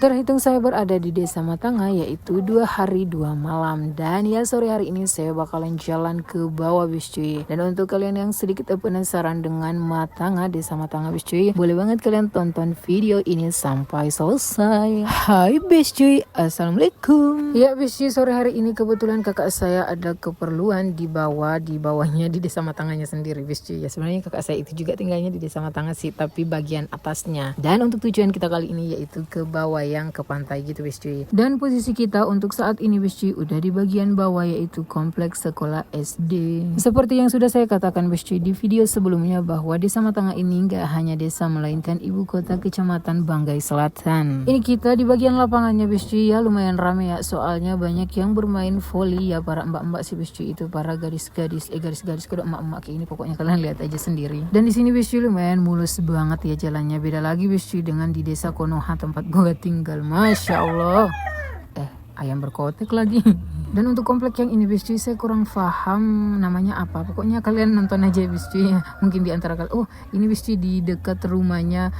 Terhitung saya berada di Desa Matanga yaitu 2 hari 2 malam. Dan ya sore hari ini saya bakalan jalan ke bawah bis cuy. Dan untuk kalian yang sedikit penasaran dengan Matanga, Desa Matanga bis cuy, boleh banget kalian tonton video ini sampai selesai. Hai bis cuy, assalamualaikum. Ya bis cuy, sore hari ini kebetulan kakak saya ada keperluan di bawahnya di Desa Matanganya sendiri bis cuy. Ya sebenarnya kakak saya itu juga tinggalnya di Desa Matanga sih, tapi bagian atasnya. Dan untuk tujuan kita kali ini yaitu ke bawah yang ke pantai gitu bis cuy. Dan posisi kita untuk saat ini bis cuy udah di bagian bawah yaitu kompleks sekolah SD. Seperti yang sudah saya katakan bis cuy di video sebelumnya bahwa Desa Matanga ini gak hanya desa melainkan ibu kota kecamatan Banggai Selatan. Ini kita di bagian lapangannya bis cuy ya lumayan rame ya, soalnya banyak yang bermain volley ya, para mbak-mbak sih bis cuy, itu para gadis-gadis kudu emak-emak kayak ini, pokoknya kalian lihat aja sendiri. Dan di sini bis cuy lumayan mulus banget ya jalannya, beda lagi bis cuy dengan di Desa Konoha tempat gue tinggal. Masya Allah, ayam berkotek lagi. Dan untuk komplek yang ini bis cuy saya kurang paham namanya apa, pokoknya kalian nonton aja bis cuy ya. Mungkin di antara kalian, oh ini bis cuy di dekat rumahnya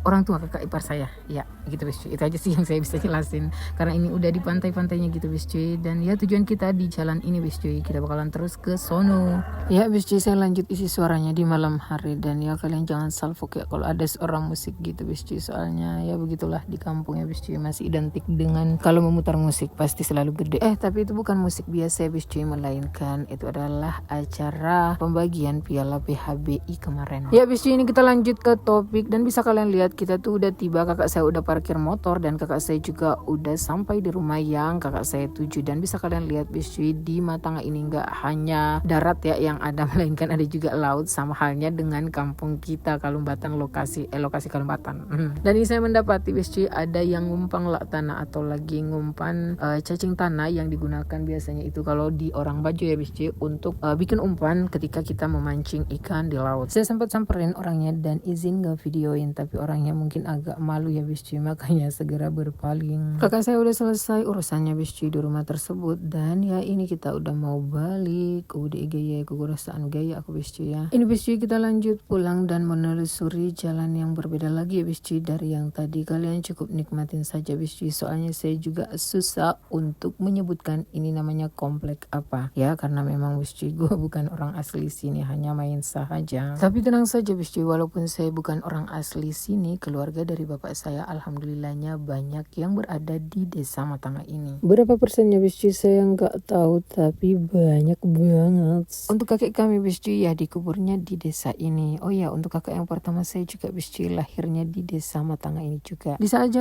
orang tua kakak ipar saya ya gitu bis cuy. Itu aja sih yang saya bisa jelasin karena ini udah di pantai-pantainya gitu bis cuy. Dan ya tujuan kita di jalan ini bis cuy, kita bakalan terus ke sono ya bis cuy. Saya lanjut isi suaranya di malam hari, dan ya kalian jangan salfok ya kalau ada seorang musik gitu bis cuy, soalnya ya begitulah di kampung ya bis cuy, masih identik dengan kalau memutar musik pasti selalu gede. Tapi itu bukan musik biasa bis cuy, melainkan itu adalah acara pembagian piala PHBI kemarin. Ya bis cuy, ini kita lanjut ke topik, dan bisa kalian lihat kita tuh udah tiba, kakak saya udah parkir motor dan kakak saya juga udah sampai di rumah yang kakak saya tuju. Dan bisa kalian lihat bis cuy, di Matanga ini nggak hanya darat ya yang ada, melainkan ada juga laut, sama halnya dengan kampung kita Kalumbatan, lokasi Kalumbatan. Dan ini saya mendapati bis cuy ada yang ngumpang lak tanah atau lagi ngumpan cacing tanah yang digunakan biasanya itu kalau di orang Bajo ya bis cuy untuk bikin umpan ketika kita memancing ikan di laut. Saya sempat samperin orangnya dan izin nge-videoin, tapi orangnya mungkin agak malu ya bis cuy, makanya segera berpaling. Kakak saya udah selesai urusannya bis cuy di rumah tersebut, dan ya ini kita udah mau balik ke UDI Gaya, ke Gurasaan Gaya aku bis cuy ya. Ini bis cuy kita lanjut pulang dan menelusuri jalan yang berbeda lagi ya bis cuy dari yang tadi. Kalian cukup nikmatin saja bis cuy, soalnya saya juga susah untuk menyebutkan ini namanya komplek apa ya, karena memang bis cuy gue bukan orang asli sini, hanya main sahaja. Tapi tenang saja bis cuy, walaupun saya bukan orang asli sini, keluarga dari bapak saya alhamdulillahnya banyak yang berada di Desa Matanga ini. Berapa persennya bis cuy saya nggak tahu, tapi banyak banget. Untuk kakek kami bis cuy ya dikuburnya di desa ini. Oh ya, untuk kakak yang pertama saya juga bis cuy lahirnya di Desa Matanga ini juga. Di saat